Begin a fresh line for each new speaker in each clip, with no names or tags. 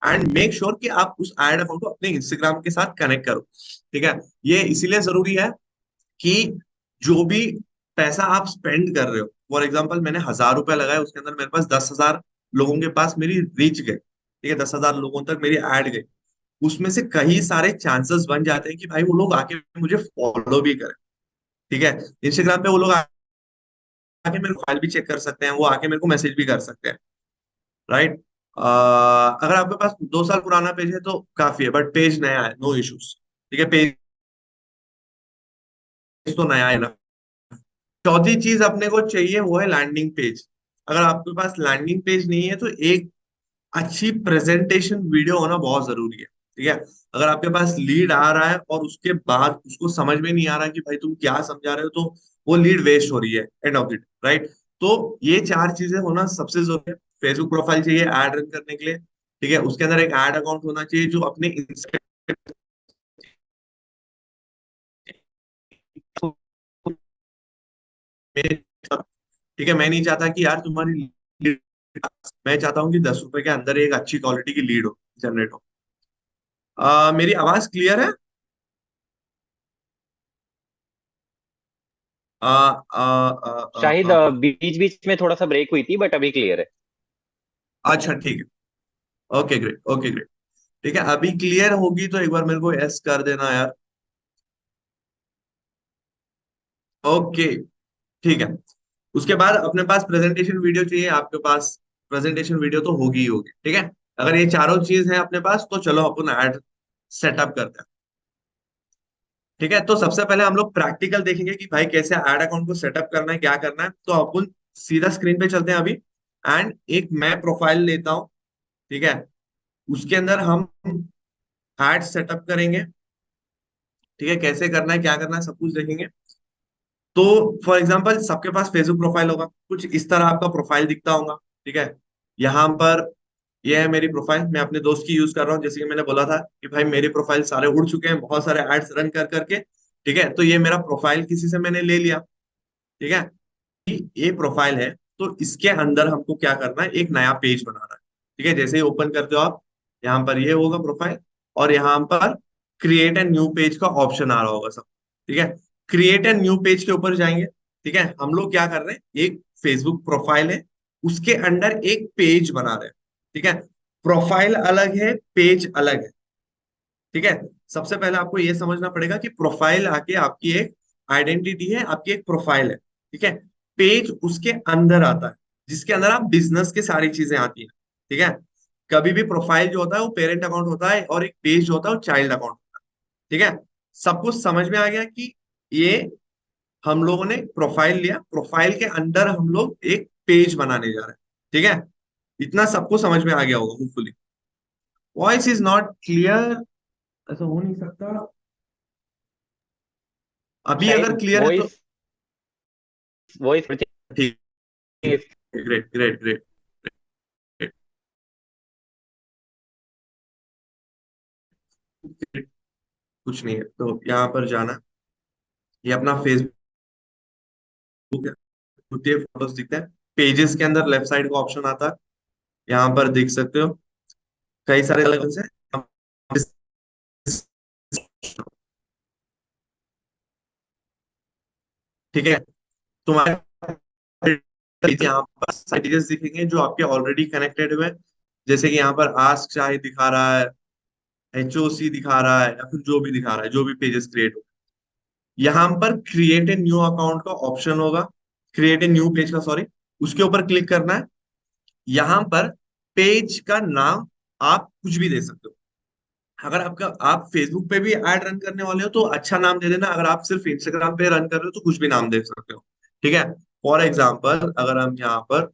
And make sure कि आप उस एड अकाउंट को अपने इंस्टाग्राम के साथ कनेक्ट करो। ठीक है, ये इसीलिए जरूरी है कि जो भी पैसा आप स्पेंड कर रहे हो, फॉर एग्जाम्पल मैंने 1,000 रुपए लगाए, उसके अंदर मेरे पास 10,000 लोगों के पास मेरी रीच गए, ठीक है, 10,000 लोगों तक मेरी ऐड गई, उसमें से कई सारे चांसेस बन जाते हैं कि भाई वो लोग आके मुझे फॉलो भी करें। ठीक है, इंस्टाग्राम पे वो लोग आके मेरे फाइल भी चेक कर सकते हैं, वो आके मेरे को मैसेज भी कर सकते हैं। राइट। अगर आपके पास 2 साल पुराना पेज है तो काफी है, बट पेज नया है, नो इश्यूज। ठीक है, पेज तो नया है ना। चौथी चीज अपने को चाहिए वो है लैंडिंग पेज। अगर आपके पास लैंडिंग पेज नहीं है तो एक अच्छी प्रेजेंटेशन वीडियो होना बहुत जरूरी है। ठीक है, अगर आपके पास लीड आ रहा है और उसके बाद उसको समझ में नहीं आ रहा कि भाई तुम क्या समझा रहे हो, तो वो लीड वेस्ट हो रही है end of the day. Right. तो ये चार चीजें होना सबसे जरूरी है। फेसबुक प्रोफाइल चाहिए ऐड रन करने के लिए। ठीक है, उसके अंदर एक ऐड अकाउंट होना चाहिए जो अपने ठीक है, मैं नहीं चाहता कि यार तुम्हारी lead- मैं चाहता हूँ कि 10 रुपए के अंदर एक अच्छी क्वालिटी की लीड हो, जनरेट हो। मेरी आवाज क्लियर है? आ, आ, आ, आ,
शाहिद
आ, आ,
बीच बीच में थोड़ा सा ब्रेक हुई थी, बट अभी क्लियर है।
अच्छा ठीक है। Okay great, okay great. ठीक है, अभी क्लियर होगी तो एक बार मेरे को एस कर देना यार। ओके। ठीक है, उसके बाद अपने पास प्रेजेंटेशन वीडियो चाहिए, आपके पास प्रेजेंटेशन वीडियो तो होगी ही होगी। ठीक है, अगर ये चारों चीज है अपने पास तो चलो अपन ऐड सेटअप करते हैं। ठीक है, तो सबसे पहले हम लोग प्रैक्टिकल देखेंगे कि भाई कैसे ऐड अकाउंट को सेटअप करना है, क्या करना है। तो अपन सीधा स्क्रीन पे चलते हैं अभी, एंड एक मैं प्रोफाइल लेता हूँ। ठीक है, उसके अंदर हम एड सेटअप करेंगे। ठीक है, कैसे करना है क्या करना है सब कुछ देखेंगे। तो फॉर एग्जांपल सबके पास फेसबुक प्रोफाइल होगा, कुछ इस तरह आपका प्रोफाइल दिखता होगा। ठीक है, यहाँ पर ये है मेरी प्रोफाइल, मैं अपने दोस्त की यूज कर रहा हूँ, जैसे कि मैंने बोला था कि भाई मेरी प्रोफाइल सारे उड़ चुके हैं बहुत सारे एड्स रन कर करके। ठीक है, तो ये मेरा प्रोफाइल किसी से मैंने ले लिया। ठीक है, ये प्रोफाइल है, तो इसके अंदर हमको क्या करना है, एक नया पेज बनाना है। ठीक है, जैसे ही ओपन करते हो आप, यहाँ पर ये होगा प्रोफाइल, और यहाँ पर क्रिएट एंड न्यू पेज का ऑप्शन आ रहा होगा सब। ठीक है, क्रिएट एंड न्यू पेज के ऊपर जाएंगे। ठीक है, हम लोग क्या कर रहे हैं, एक फेसबुक प्रोफाइल है, उसके अंडर एक पेज बना रहे हैं। ठीक है, प्रोफाइल अलग है, पेज अलग है। ठीक है, सबसे पहले आपको ये समझना पड़ेगा कि प्रोफाइल आके आपकी एक आइडेंटिटी है, आपकी एक प्रोफाइल है। ठीक है, पेज उसके अंदर आता है, जिसके अंदर आप बिजनेस की सारी चीजें आती हैं। ठीक है, कभी भी प्रोफाइल जो होता है वो पेरेंट अकाउंट होता है, और एक पेज जो होता है वो चाइल्ड अकाउंट होता है। ठीक है, सब कुछ समझ में आ गया कि ये हम लोगों ने प्रोफाइल लिया, प्रोफाइल के अंदर हम लोग एक पेज बनाने जा रहे हैं। ठीक है, इतना सबको समझ में आ गया होगा hopefully. Voice is not clear, ऐसा हो नहीं सकता। अभी अगर
शाहिद
क्लियर है तो
वॉइस वॉइस
ठीक है। Great great great great. कुछ नहीं है तो यहाँ पर जाना, ये अपना फेसबुक है, होती है, फोटोज दिखते हैं। पेजेस के अंदर लेफ्ट साइड का ऑप्शन आता है, यहाँ पर देख सकते हो कई सारे अलग से। ठीक है, तुम्हारे यहाँ पर सारे पेजेस दिखेंगे जो आपके ऑलरेडी कनेक्टेड हुए हैं। जैसे कि यहाँ पर आस्क शाहिद दिखा रहा है, HOC दिखा रहा है, या फिर जो भी दिखा रहा है, जो भी पेजेस क्रिएट हो। यहाँ पर क्रिएट ए न्यू अकाउंट का ऑप्शन होगा, क्रिएट ए न्यू पेज का, सॉरी, उसके ऊपर क्लिक करना है। यहाँ पर पेज का नाम आप कुछ भी दे सकते हो। अगर आपका आप फेसबुक पे भी ऐड रन करने वाले हो तो अच्छा नाम दे देना, अगर आप सिर्फ इंस्टाग्राम पे रन कर रहे हो तो कुछ भी नाम दे सकते हो। ठीक है, फॉर एग्जाम्पल अगर हम यहाँ पर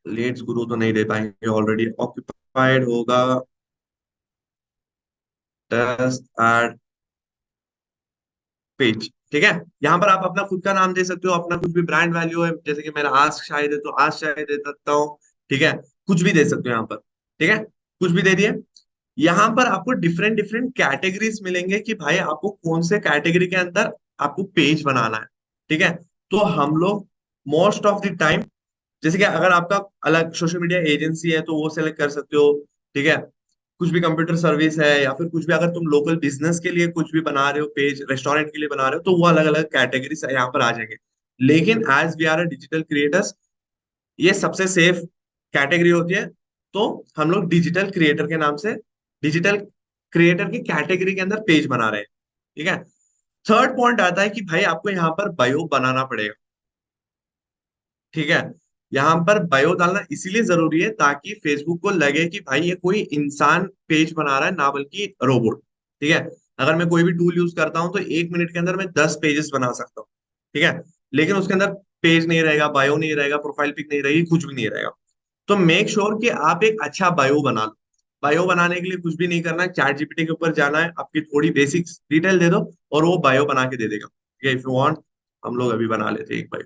लेट्स गुरु तो नहीं दे पाएंगे, ऑलरेडी ऑक्यूपाइड होगा, टेस्ट ऐड पेज। ठीक है, यहाँ पर आप अपना खुद का नाम दे सकते हो, अपना कुछ भी ब्रांड वैल्यू है, जैसे कि मेरा आस्क शायद है तो आस्क शायद दे सकता हूँ। ठीक है, कुछ भी दे सकते हो यहाँ पर। ठीक है, कुछ भी दे दिए। यहाँ पर आपको डिफरेंट डिफरेंट कैटेगरीज मिलेंगे कि भाई आपको कौन से कैटेगरी के अंदर आपको पेज बनाना है। ठीक है, तो हम लोग मोस्ट ऑफ द टाइम, जैसे कि अगर आपका अलग सोशल मीडिया एजेंसी है तो वो सेलेक्ट कर सकते हो। ठीक है, कुछ भी कंप्यूटर सर्विस है या फिर कुछ भी, अगर तुम लोकल बिजनेस के लिए कुछ भी बना रहे हो, पेज रेस्टोरेंट के लिए बना रहे हो, तो वो अलग अलग कैटेगरी यहाँ पर आ जाएंगे। लेकिन as we are digital creators, ये सबसे सेफ कैटेगरी होती है। तो हम लोग डिजिटल क्रिएटर के नाम से डिजिटल क्रिएटर की कैटेगरी के अंदर पेज बना रहे हैं। ठीक है। थर्ड पॉइंट आता है कि भाई आपको यहाँ पर बायो बनाना पड़ेगा। ठीक है। यहाँ पर बायो डालना इसीलिए जरूरी है ताकि फेसबुक को लगे कि भाई ये कोई इंसान पेज बना रहा है, ना बल्कि रोबोट। ठीक है। अगर मैं कोई भी टूल यूज करता हूँ तो 1 मिनट के अंदर मैं 10 पेजेस बना सकता हूँ। ठीक है। लेकिन उसके अंदर पेज नहीं रहेगा, बायो नहीं रहेगा, प्रोफाइल पिक नहीं रहेगी, कुछ भी नहीं रहेगा। तो मेक श्योर कि आप एक अच्छा बायो बना लो। बायो बनाने के लिए कुछ भी नहीं करना है, चैट जीपीटी के ऊपर जाना है, आपकी थोड़ी बेसिक डिटेल दे दो और वो बायो बना के दे देगा। ठीक है, इफ यू वांट हम लोग अभी बना लेते हैं एक बायो।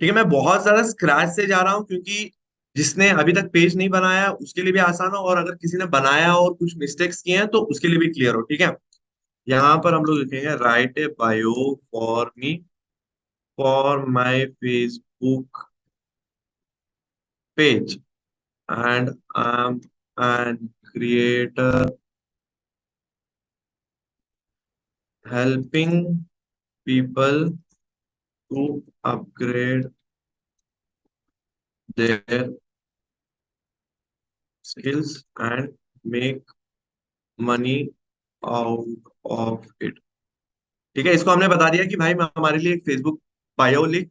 ठीक है, मैं बहुत ज्यादा स्क्रैच से जा रहा हूँ क्योंकि जिसने अभी तक पेज नहीं बनाया उसके लिए भी आसान हो, और अगर किसी ने बनाया और कुछ मिस्टेक्स किए हैं तो उसके लिए भी क्लियर हो। ठीक है। यहाँ पर हम लोग लिखेंगे write a bio for me for my Facebook page and I am an creator helping people to upgrade their skills and make money out of it। ठीक है, इसको हमने बता दिया कि भाई मैं हमारे लिए एक फेसबुक बायो लिख।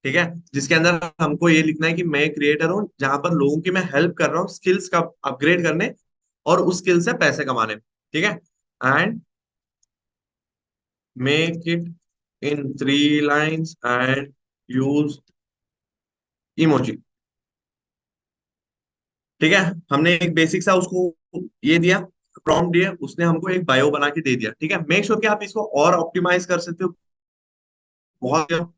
ठीक है, जिसके अंदर हमको ये लिखना है कि मैं क्रिएटर हूँ जहां पर लोगों की मैं हेल्प कर रहा हूँ स्किल्स का अपग्रेड करने और उस स्किल से पैसे कमाने में। ठीक है। And make it in 3 lines and use emoji. ठीक है, हमने एक बेसिक सा उसको ये दिया, प्रॉम्प्ट दिया, उसने हमको एक बायो बना के दे दिया। ठीक है, मेक श्योर कि आप इसको और ऑप्टिमाइज कर सकते हो बहुत।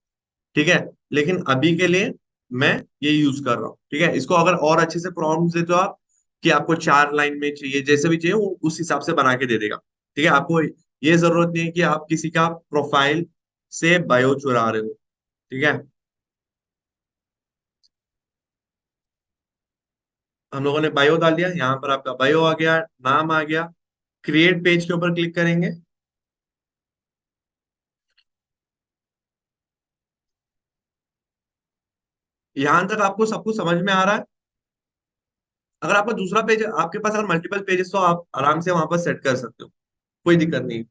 ठीक है, लेकिन अभी के लिए मैं ये यूज कर रहा हूँ। ठीक है, इसको अगर और अच्छे से प्रॉम्प्ट देते हो आप कि आपको 4 लाइन में चाहिए, जैसे भी चाहिए वो उस हिसाब से बना के दे देगा। ठीक है, आपको ये जरूरत नहीं है कि आप किसी का प्रोफाइल से बायो चुरा रहे हो। ठीक है, हम लोगों ने बायो डाल दिया, यहाँ पर आपका बायो आ गया, नाम आ गया। क्रिएट पेज के ऊपर क्लिक करेंगे। यहां तक आपको सब कुछ समझ में आ रहा है? अगर आपका दूसरा पेज, आपके पास अगर मल्टीपल पेजेस, तो आप आराम से वहां पर सेट कर सकते हो, कोई दिक्कत नहीं।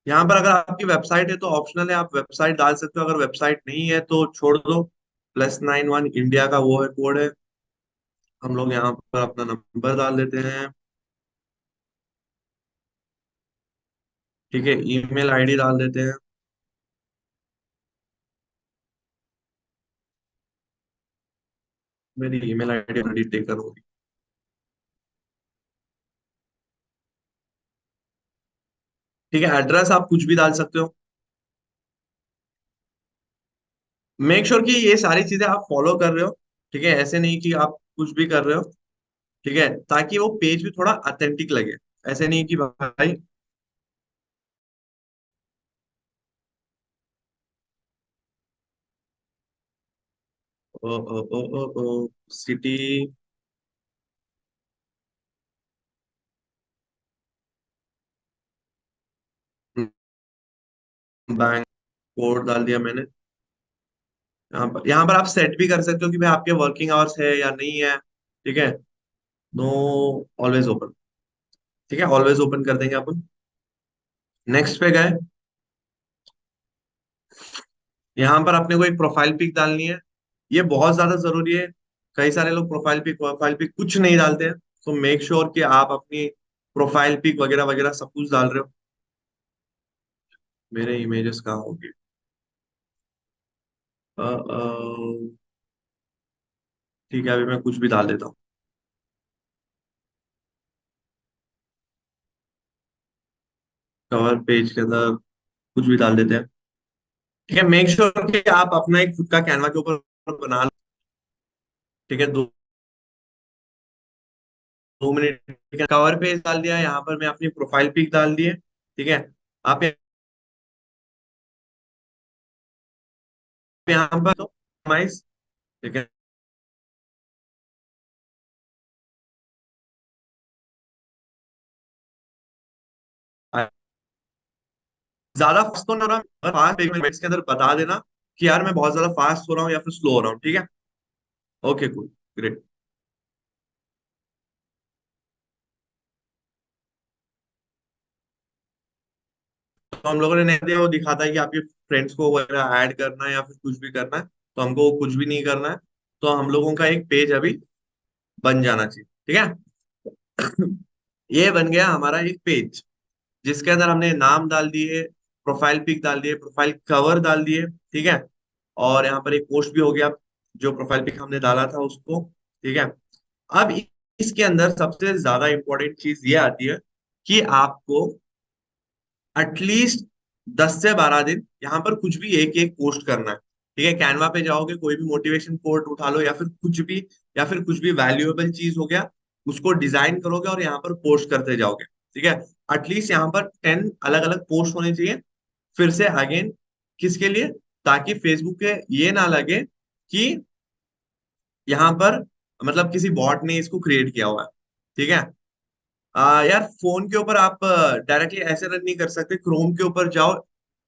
यहाँ पर अगर आपकी वेबसाइट है तो ऑप्शनल है, आप वेबसाइट डाल सकते हो, अगर वेबसाइट नहीं है तो छोड़ दो। +91 इंडिया का वो है, कोड है। हम लोग यहाँ पर अपना नंबर डाल देते हैं। ठीक है, ईमेल आईडी डाल देते हैं। मेरी ईमेल आईडी ऑलरेडी टेकन होगी। ठीक है, एड्रेस आप कुछ भी डाल सकते हो। मेक श्योर कि ये सारी चीजें आप फॉलो कर रहे हो। ठीक है, ऐसे नहीं कि आप कुछ भी कर रहे हो। ठीक है, ताकि वो पेज भी थोड़ा ऑथेंटिक लगे। ऐसे नहीं कि भाई ओ ओ ओ ओ ओ सिटी बैंक कोड डाल दिया मैंने। यहाँ पर आप सेट भी कर सकते हो कि भाई आपके वर्किंग आवर्स है या नहीं है। ठीक है, नो ऑलवेज ओपन। ठीक है, ऑलवेज ओपन कर देंगे अपन। नेक्स्ट पे गए। यहाँ पर अपने को एक प्रोफाइल पिक डालनी है, ये बहुत ज्यादा जरूरी है। कई सारे लोग प्रोफाइल पिक कुछ नहीं डालते हैं। तो मेक श्योर कि आप अपनी प्रोफाइल पिक वगैरह वगैरह सब कुछ डाल रहे हो। मेरे इमेजेस कहाँ होंगे? ठीक है, अभी मैं कुछ भी डाल देता हूँ। कवर पेज के अंदर कुछ भी डाल देते हैं। ठीक है, मेक श्योर कि आप अपना एक खुद का कैनवा के ऊपर बना लो। ठीक है, 2 मिनट कवर पेज डाल दिया, यहाँ पर मैं अपनी प्रोफाइल पिक डाल दिए। ठीक है, आप यहाँ पर तो ठीक है। ज्यादा फास्ट तो नहीं हो रहा, फास्ट 1 मिनट के अंदर बता देना कि यार मैं बहुत ज्यादा फास्ट हो रहा हूँ या फिर स्लो हो रहा हूँ, ठीक है। Okay cool, great. तो हम लोगों ने नहीं दिया, वो दिखाता है कि आपके फ्रेंड्स को वगैरह ऐड करना है या फिर कुछ भी करना है, तो हमको वो कुछ भी नहीं करना है। तो हम लोगों का एक पेज अभी बन जाना चाहिए, ठीक है। ये बन गया हमारा एक पेज, जिसके अंदर हमने नाम डाल दिए, प्रोफाइल पिक डाल दिए, प्रोफाइल कवर डाल दिए, ठीक है। और यहाँ पर एक पोस्ट भी हो गया, जो प्रोफाइल पिक हमने डाला था उसको, ठीक है। अब इसके अंदर सबसे ज्यादा इंपॉर्टेंट चीज ये आती है कि आपको एटलीस्ट 10 से 12 दिन यहाँ पर कुछ भी एक एक पोस्ट करना है, ठीक है। कैनवा पे जाओगे, कोई भी मोटिवेशन कोट उठा लो या फिर कुछ भी, या फिर कुछ भी वैल्यूएबल चीज हो गया, उसको डिजाइन करोगे और यहाँ पर पोस्ट करते जाओगे, ठीक है। एटलीस्ट यहाँ पर 10 अलग अलग पोस्ट होने चाहिए। फिर से अगेन, किसके लिए? ताकि फेसबुक के ये ना लगे कि यहाँ पर मतलब किसी बॉट ने इसको क्रिएट किया हुआ है, ठीक है। यार फोन के ऊपर आप डायरेक्टली ऐसे रन नहीं कर सकते, क्रोम के ऊपर जाओ,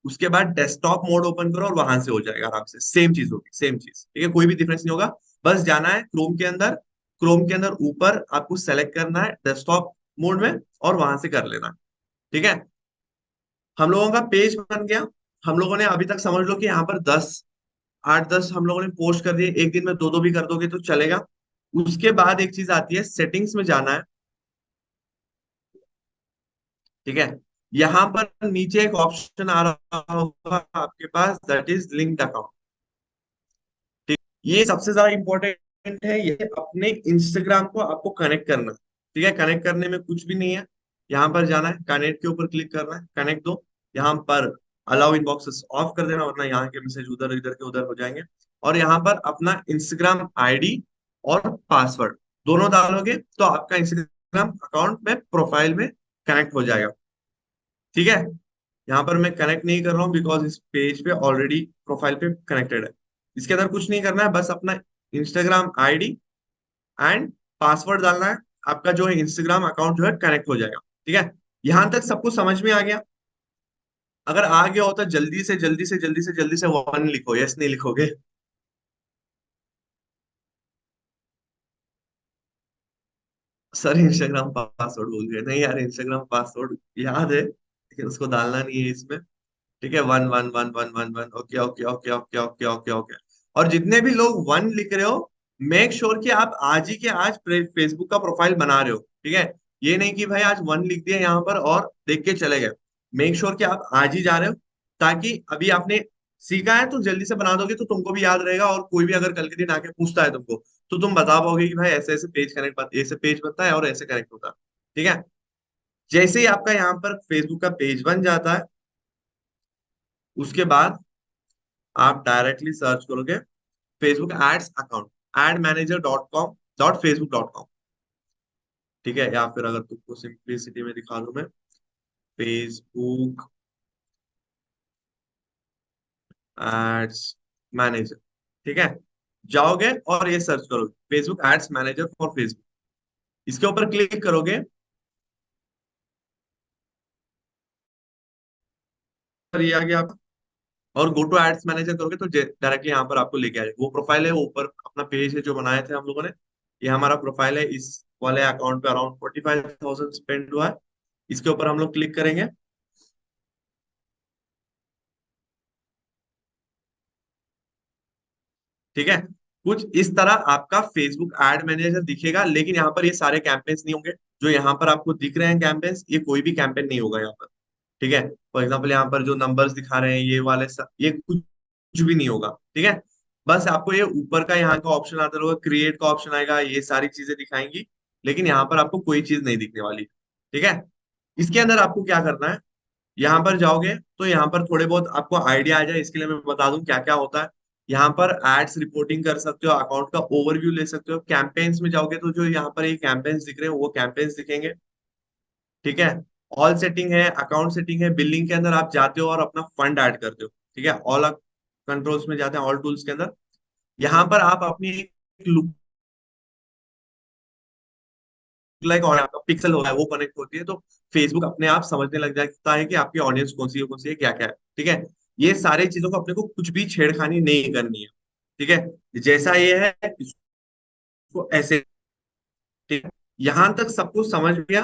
उसके बाद डेस्कटॉप मोड ओपन करो और वहां से हो जाएगा आराम से, सेम चीज होगी, सेम चीज, ठीक है। कोई भी डिफरेंस नहीं होगा। बस जाना है क्रोम के अंदर, क्रोम के अंदर ऊपर आपको सेलेक्ट करना है डेस्कटॉप मोड में, और वहां से कर लेना है, ठीक है। हम लोगों का पेज बन गया। हम लोगों ने अभी तक समझ लो कि यहाँ पर 8-10 हम लोगों ने पोस्ट कर दिए, एक दिन में दो दो भी कर दोगे तो चलेगा। उसके बाद एक चीज आती है, सेटिंग्स में जाना है, ठीक है। यहां पर नीचे एक ऑप्शन आ रहा होगा आपके पास, दैट इज लिंक्ड अकाउंट। ठीक, ये सबसे ज्यादा इंपॉर्टेंट है, ये अपने इंस्टाग्राम को आपको कनेक्ट करना है, ठीक है। कनेक्ट करने में कुछ भी नहीं है, यहाँ पर जाना है, कनेक्ट के ऊपर क्लिक करना है, कनेक्ट दो। यहाँ पर अलाउ इनबॉक्सेस ऑफ कर देना, वरना यहाँ के मैसेज उधर इधर के उधर हो जाएंगे। और यहाँ पर अपना इंस्टाग्राम आईडी और पासवर्ड दोनों डालोगे तो आपका इंस्टाग्राम अकाउंट में प्रोफाइल में कनेक्ट हो जाएगा, ठीक है। यहाँ पर मैं कनेक्ट नहीं कर रहा हूँ बिकॉज इस पेज पे ऑलरेडी प्रोफाइल पे कनेक्टेड है। इसके अंदर कुछ नहीं करना है, बस अपना इंस्टाग्राम आईडी एंड पासवर्ड डालना है, आपका जो है इंस्टाग्राम अकाउंट जो है कनेक्ट हो जाएगा, ठीक है। यहां तक सबको समझ में आ गया? अगर आ गया हो तो जल्दी से जल्दी से जल्दी से जल्दी से वन लिखो, यस नहीं लिखोगे? सर इंस्टाग्राम पासवर्ड भूल गए, नहीं यार, इंस्टाग्राम पासवर्ड याद है लेकिन उसको डालना नहीं है इसमें, ठीक है। One one one one one one, okay okay okay okay okay okay okay. और जितने भी लोग वन लिख रहे हो, मेक श्योर कि आप आज ही के आज फेसबुक का प्रोफाइल बना रहे हो, ठीक है। ये नहीं कि भाई आज वन लिख दिया यहाँ पर और देख के चले गए। मेक श्योर कि आप आज ही जा रहे हो, ताकि अभी आपने सीखा है तो जल्दी से बना दोगे तो तुमको भी याद रहेगा, और कोई भी अगर कल के दिन आके पूछता है तुमको, तो तुम बता पाओगे कि भाई ऐसे ऐसे पेज कनेक्ट, ऐसे पेज बनता है और ऐसे कनेक्ट होता है, ठीक है। जैसे ही आपका यहाँ पर फेसबुक का पेज बन जाता है, उसके बाद आप डायरेक्टली सर्च करोगे फेसबुक एड्स अकाउंट, admanager.com.facebook.com, ठीक है। या फिर अगर तुमको सिंपलिसिटी में दिखा दूं मैं, फेसबुक एड्स मैनेजर, ठीक है। जाओगे और ये सर्च करोगे Facebook ads manager for Facebook, इसके ऊपर क्लिक करोगे, और ये आ गया आपका। और गो टू एड्स मैनेजर करोगे तो डायरेक्टली यहाँ पर आपको लेके आ जाएगा, वो प्रोफाइल है, वो ऊपर अपना पेज है जो बनाए थे हम लोगों ने। ये हमारा प्रोफाइल है, इस वाले अकाउंट पे अराउंड 45,000 स्पेंड हुआ है। इसके ऊपर हम लोग क्लिक करेंगे, ठीक है। कुछ इस तरह आपका फेसबुक एड मैनेजर दिखेगा, लेकिन यहाँ पर ये सारे कैंपेन्स नहीं होंगे। जो यहाँ पर आपको दिख रहे हैं कैंपेन्स, ये कोई भी कैंपेन नहीं होगा यहाँ पर, ठीक है। फॉर एग्जाम्पल यहाँ पर जो नंबर्स दिखा रहे हैं ये वाले ये कुछ भी नहीं होगा, ठीक है। बस आपको ये ऊपर का यहाँ का ऑप्शन आता रहेगा, क्रिएट का ऑप्शन आएगा, ये सारी चीजें दिखाएंगी, लेकिन यहाँ पर आपको कोई चीज नहीं दिखने वाली, ठीक है। इसके अंदर आपको क्या करना है, यहाँ पर जाओगे तो यहाँ पर थोड़े बहुत आपको आइडिया आ जाए, इसके लिए मैं बता दूं क्या क्या होता है। यहाँ पर एड्स रिपोर्टिंग कर सकते हो, अकाउंट का ओवरव्यू ले सकते हो, कैंपेन्स में जाओगे तो जो यहाँ पर ये कैंपेन्स दिख रहे हैं वो कैंपेन्स दिखेंगे, ठीक है। ऑल सेटिंग है, अकाउंट सेटिंग है, बिलिंग के अंदर आप जाते हो और अपना फंड ऐड करते हो, ठीक है। ऑल कंट्रोल्स में जाते हैं, ऑल टूल्स के अंदर। यहाँ पर आप अपनी एक लुक लाइक और आपका पिक्सल हो रहा है वो कनेक्ट होती है, तो फेसबुक अपने आप समझने लग जाता है कि आपकी ऑडियंस कौन सी है क्या क्या है। ठीक है, ये सारी चीजों को अपने को कुछ भी छेड़खानी नहीं करनी है। ठीक है, जैसा ये है इसको ऐसे। ठीक है, यहां तक सब कुछ समझ गया।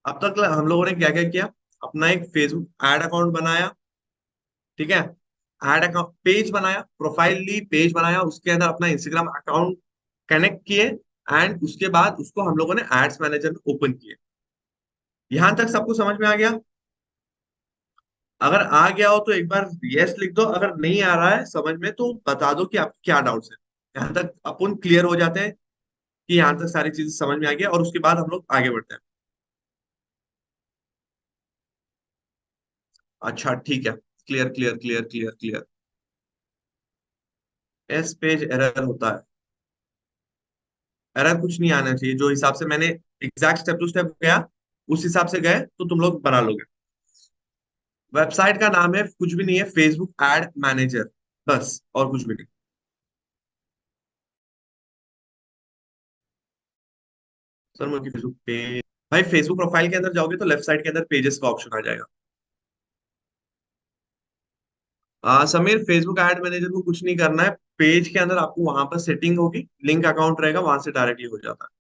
अब तक हम लोगों ने क्या क्या किया, अपना एक फेसबुक ऐड अकाउंट बनाया। ठीक है, ऐड अकाउंट पेज बनाया, प्रोफाइल ली, पेज बनाया, उसके अंदर अपना इंस्टाग्राम अकाउंट कनेक्ट किए, एंड उसके बाद उसको हम लोगों ने एड्स मैनेजर में ओपन किए। यहां तक सब कुछ समझ में आ गया? अगर आ गया हो तो एक बार यस लिख दो, अगर नहीं आ रहा है समझ में तो बता दो कि आपके क्या डाउट्स है। यहां तक अपन क्लियर हो जाते हैं कि यहां तक सारी चीजें समझ में आ गया, और उसके बाद हम लोग आगे बढ़ते हैं। अच्छा ठीक है, clear clear clear clear clear. S page error होता है? एरर कुछ नहीं आना चाहिए, जो हिसाब से मैंने एग्जैक्ट स्टेप टू स्टेप गया उस हिसाब से गए तो तुम लोग बना लोगे। वेबसाइट का नाम है कुछ भी नहीं है, फेसबुक एड मैनेजर, बस और कुछ भी नहीं। सर मुझे फेसबुक पेज, भाई फेसबुक प्रोफाइल के अंदर जाओगे तो लेफ्ट साइड के अंदर पेजेस का ऑप्शन आ जाएगा। समीर, फेसबुक एड मैनेजर को कुछ नहीं करना है। पेज के अंदर आपको वहां पर सेटिंग होगी, लिंक अकाउंट रहेगा, वहां से डायरेक्टली हो जाता है।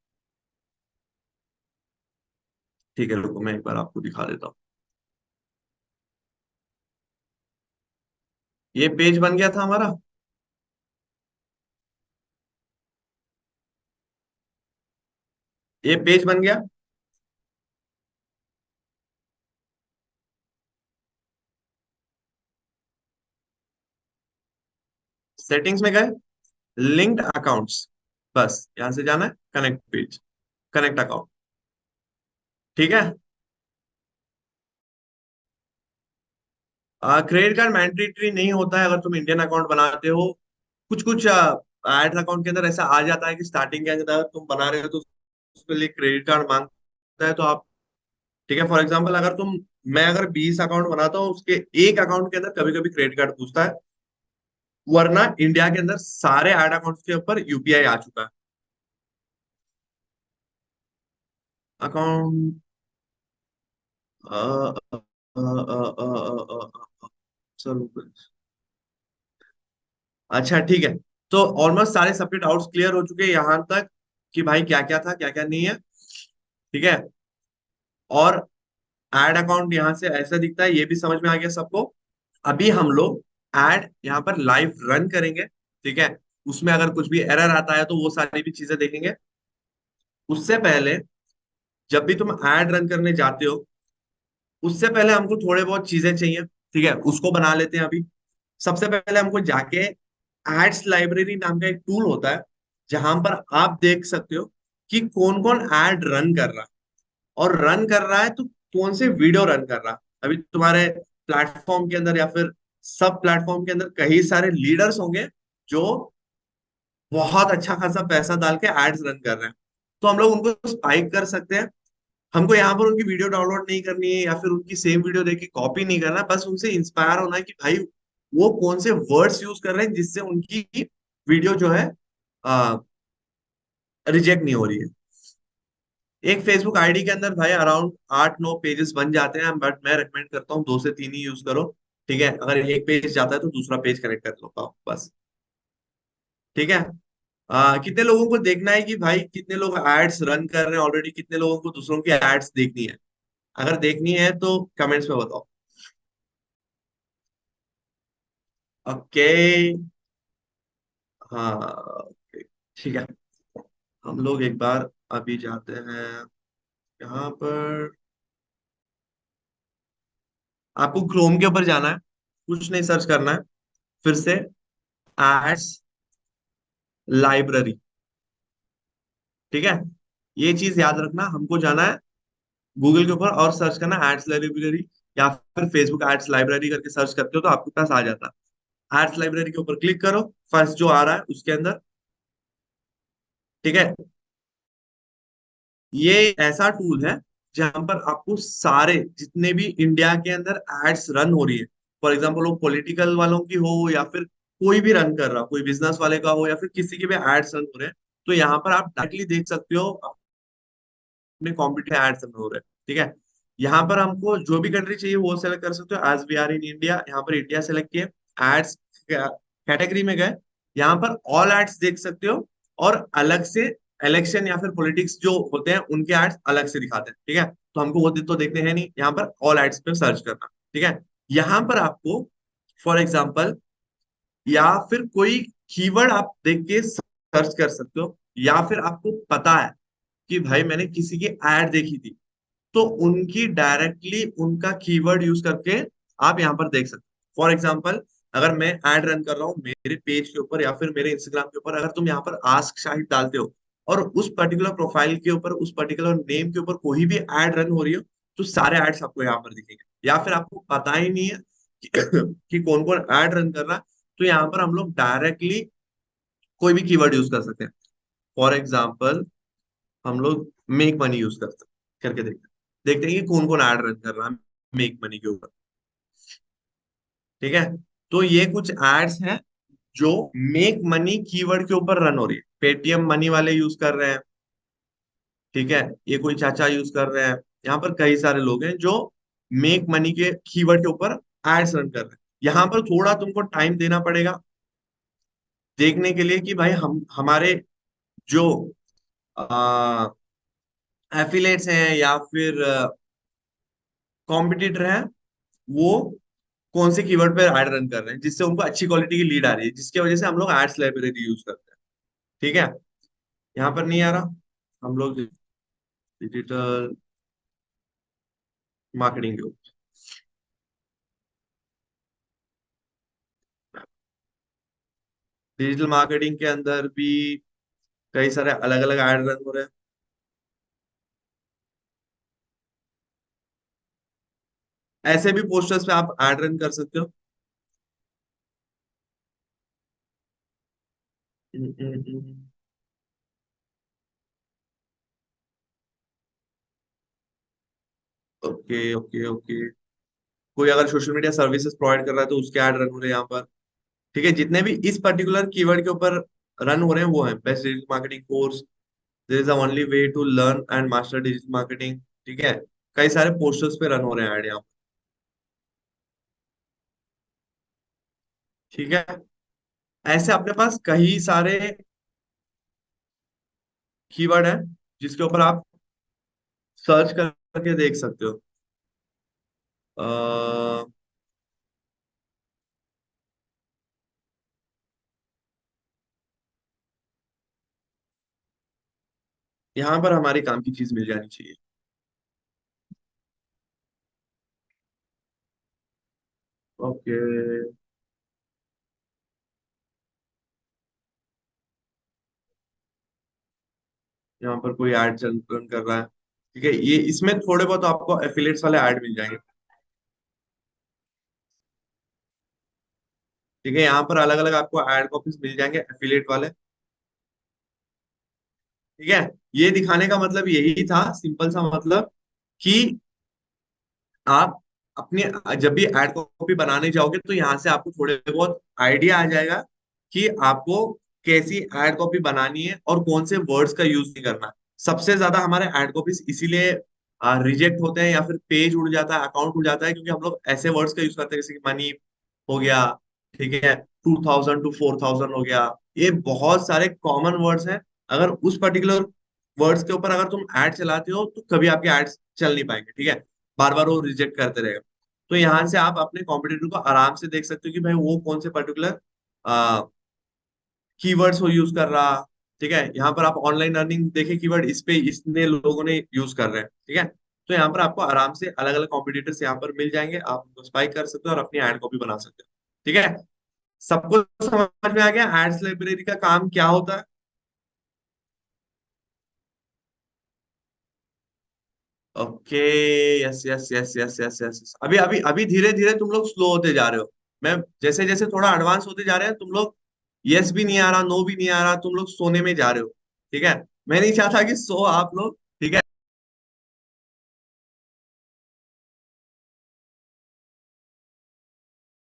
ठीक है, रुको मैं एक बार आपको दिखा देता हूँ। ये पेज बन गया था हमारा। ये पेज बन गया। सेटिंग्स में गए, लिंक्ड अकाउंट्स, बस यहां से जाना है कनेक्ट पेज, कनेक्ट अकाउंट। ठीक है, क्रेडिट कार्ड मैंडेटरी नहीं होता है अगर तुम इंडियन अकाउंट बनाते हो। कुछ कुछ एड अकाउंट के अंदर ऐसा आ जाता है कि स्टार्टिंग के अंदर तुम बना रहे हो तो उसके लिए क्रेडिट कार्ड मांगता है, तो आप, ठीक है, फॉर एग्जांपल अगर तुम, मैं अगर 20 अकाउंट बनाता हूँ उसके एक अकाउंट के अंदर कभी कभी क्रेडिट कार्ड पूछता है, वरना इंडिया के अंदर सारे एड अकाउंट्स के ऊपर यूपीआई आ चुका है। अकाउंट सर, अच्छा ठीक है, तो ऑलमोस्ट सारे सबके डाउट्स क्लियर हो चुके हैं यहाँ तक कि भाई क्या क्या था क्या क्या नहीं है। ठीक है, और एड अकाउंट यहाँ से ऐसा दिखता है, ये भी समझ में आ गया सबको। अभी हम लोग एड यहाँ पर लाइव रन करेंगे। ठीक है, उसमें अगर कुछ भी एरर आता है तो वो सारी भी चीजें देखेंगे। उससे पहले जब भी तुम एड रन करने जाते हो उससे पहले हमको थोड़े बहुत चीजें चाहिए। ठीक है, उसको बना लेते हैं अभी। सबसे पहले हमको जाके एड्स लाइब्रेरी नाम का एक टूल होता है, जहां पर आप देख सकते हो कि कौन कौन एड रन कर रहा है, और रन कर रहा है तो कौन से वीडियो रन कर रहा है। अभी तुम्हारे प्लेटफॉर्म के अंदर या फिर सब प्लेटफॉर्म के अंदर कई सारे लीडर्स होंगे जो बहुत अच्छा खासा पैसा डाल के एड्स रन कर रहे हैं, तो हम लोग उनको स्पाइक कर सकते हैं। हमको यहाँ पर उनकी वीडियो डाउनलोड नहीं करनी है या फिर उनकी सेम वीडियो देख के कॉपी नहीं करना है, बस उनसे इंस्पायर होना है कि भाई वो कौन से वर्ड्स यूज कर रहे हैं जिससे उनकी वीडियो जो है रिजेक्ट नहीं हो रही है। एक फेसबुक आईडी के अंदर भाई अराउंड 8-9 पेजेस बन जाते हैं, बट मैं रेकमेंड करता हूँ 2 से 3 ही यूज करो। ठीक है, अगर एक पेज जाता है तो दूसरा पेज कनेक्ट कर लो पाओ बस। ठीक है, कितने लोगों को देखना है कि भाई कितने लोग एड्स रन कर रहे हैं ऑलरेडी, कितने लोगों को दूसरों की एड्स देखनी है? अगर देखनी है तो कमेंट्स में बताओ। ओके, हाँ okay, ठीक है। हम लोग एक बार अभी जाते हैं यहाँ पर, आपको क्रोम के ऊपर जाना है, कुछ नहीं सर्च करना है, फिर से एड्स लाइब्रेरी। ठीक है, ये चीज याद रखना, हमको जाना है गूगल के ऊपर और सर्च करना एड्स लाइब्रेरी, या फिर फेसबुक एड्स लाइब्रेरी करके सर्च करते हो तो आपके पास आ जाता है। एड्स लाइब्रेरी के ऊपर क्लिक करो, फर्स्ट जो आ रहा है उसके अंदर। ठीक है, ये ऐसा टूल है जहां पर आपको सारे जितने भी इंडिया के अंदर एड्स रन हो रही है, फॉर एग्जाम्पल वो पॉलिटिकल वालों की हो या फिर कोई भी रन कर रहा, कोई बिजनेस वाले का हो या फिर किसी के भी एड्स रन हो रहे हैं, तो यहाँ पर आप डायरेक्टली देख सकते हो अपने कॉम्पिटिटिव एड्स रन हो रहे हैं। ठीक है, यहाँ पर हमको जो भी कंट्री चाहिए वो सेलेक्ट कर सकते हो। As we are in India, यहाँ पर इंडिया सेलेक्ट किए, एड्स कैटेगरी में गए, यहाँ पर ऑल एड्स देख सकते हो, और अलग से इलेक्शन या फिर पॉलिटिक्स जो होते हैं उनके एड्स अलग से दिखाते हैं। ठीक है, तो हमको वो तो देखने हैं नहीं, यहाँ पर ऑल एड्स पे सर्च करना। ठीक है, यहाँ पर आपको फॉर एग्जाम्पल या फिर कोई कीवर्ड आप देख के सर्च कर सकते हो, या फिर आपको पता है कि भाई मैंने किसी की एड देखी थी, तो उनकी डायरेक्टली उनका कीवर्ड यूज करके आप यहाँ पर देख सकते हो। फॉर एग्जाम्पल, अगर मैं एड रन कर रहा हूँ मेरे पेज के ऊपर या फिर मेरे इंस्टाग्राम के ऊपर, अगर तुम यहाँ पर आस्क शाहिद डालते हो और उस पर्टिकुलर प्रोफाइल के ऊपर उस पर्टिकुलर नेम के ऊपर कोई भी एड रन हो रही हो, तो सारे एड्स आपको यहाँ पर दिखेंगे। या फिर आपको पता ही नहीं है कि, कि कौन कौन एड रन कर रहा है, तो यहाँ पर हम लोग डायरेक्टली कोई भी कीवर्ड यूज कर सकते हैं। फॉर एग्जाम्पल, हम लोग मेक मनी यूज करते करके देखते हैं, देखते हैं कि कौन कौन ऐड रन कर रहा है मेक मनी के ऊपर। ठीक है, तो ये कुछ एड्स हैं जो मेक मनी कीवर्ड के ऊपर रन हो रही है। पेटीएम मनी वाले यूज कर रहे हैं। ठीक है, ये कोई चाचा यूज कर रहे हैं। यहाँ पर कई सारे लोग हैं जो मेक मनी के कीवर्ड के ऊपर एड्स रन कर रहे हैं। यहाँ पर थोड़ा तुमको टाइम देना पड़ेगा देखने के लिए कि भाई हम हमारे जो एफिलेट्स हैं या फिर कॉम्पिटिटर हैं, वो कौन से कीवर्ड पे ऐड रन कर रहे हैं जिससे उनको अच्छी क्वालिटी की लीड आ रही है, जिसकी वजह से हम लोग एड्स लाइब्रेरी यूज करते हैं। ठीक है, यहाँ पर नहीं आ रहा, हम लोग डिजिटल मार्केटिंग के ऊपर, डिजिटल मार्केटिंग के अंदर भी कई सारे अलग अलग ऐड रन हो रहे हैं। ऐसे भी पोस्टर्स पे आप ऐड रन कर सकते हो। ओके ओके ओके, कोई अगर सोशल मीडिया सर्विसेज प्रोवाइड कर रहा है तो उसके ऐड रन हो रहे हैं यहाँ पर। ठीक है, जितने भी इस पर्टिकुलर कीवर्ड के ऊपर रन हो रहे हैं वो है best digital marketing course, this is the only way to learn and master digital marketing. ठीक है, कई सारे पोस्टर्स पे रन हो रहे हैं ऐड यहाँ पर। ठीक है, ऐसे अपने पास कई सारे कीवर्ड हैं जिसके ऊपर आप सर्च करके देख सकते हो। अः यहाँ पर हमारी काम की चीज मिल जानी चाहिए। ओके, यहाँ पर कोई ऐड चल रन कर रहा है। ठीक है, ये इसमें थोड़े बहुत आपको एफिलिएट्स वाले ऐड मिल जाएंगे। ठीक है, यहाँ पर अलग अलग आपको ऐड कॉपीज मिल जाएंगे एफिलिएट वाले। ठीक है, ये दिखाने का मतलब यही था, सिंपल सा मतलब, कि आप अपने जब भी एड कॉपी बनाने जाओगे तो यहाँ से आपको थोड़े बहुत आइडिया आ जाएगा कि आपको कैसी एड कॉपी बनानी है और कौन से वर्ड्स का यूज नहीं करना है। सबसे ज्यादा हमारे एड कॉपीज इसीलिए रिजेक्ट होते हैं या फिर पेज उड़ जाता है, अकाउंट उड़ जाता है, क्योंकि हम लोग ऐसे वर्ड्स का यूज करते हैं जैसे कि मनी हो गया, ठीक है, 2000 to 4000 हो गया। ये बहुत सारे कॉमन वर्ड्स हैं। अगर उस पर्टिकुलर वर्ड्स के ऊपर अगर तुम एड चलाते हो तो कभी आपके एड्स चल नहीं पाएंगे। ठीक है, बार बार वो रिजेक्ट करते रहेगा। तो यहाँ से आप अपने कॉम्पिटिटर को आराम से देख सकते हो कि भाई वो कौन से पर्टिकुलर कीवर्ड्स वो यूज कर रहा। ठीक है, यहाँ पर आप ऑनलाइन अर्निंग देखे कीवर्ड इस पे इतने लोगों ने यूज कर रहे हैं। ठीक है, तो यहाँ पर आपको आराम से अलग अलग कॉम्पिटिटर्स यहाँ पर मिल जाएंगे, आप उनको स्पाइक कर सकते हो और अपनी एड कॉपी बना सकते हो। ठीक है, सबको समझ में आ गया एड्स लाइब्रेरी का काम क्या होता है? Okay, yes yes yes yes yes yes, अभी अभी अभी धीरे धीरे तुम लोग स्लो होते जा रहे हो। मैं जैसे जैसे थोड़ा एडवांस होते जा रहे हैं तुम लोग, यस भी नहीं आ रहा, नो भी नहीं आ रहा, तुम लोग सोने में जा रहे हो। ठीक है, मैं नहीं चाहता कि सो आप लोग,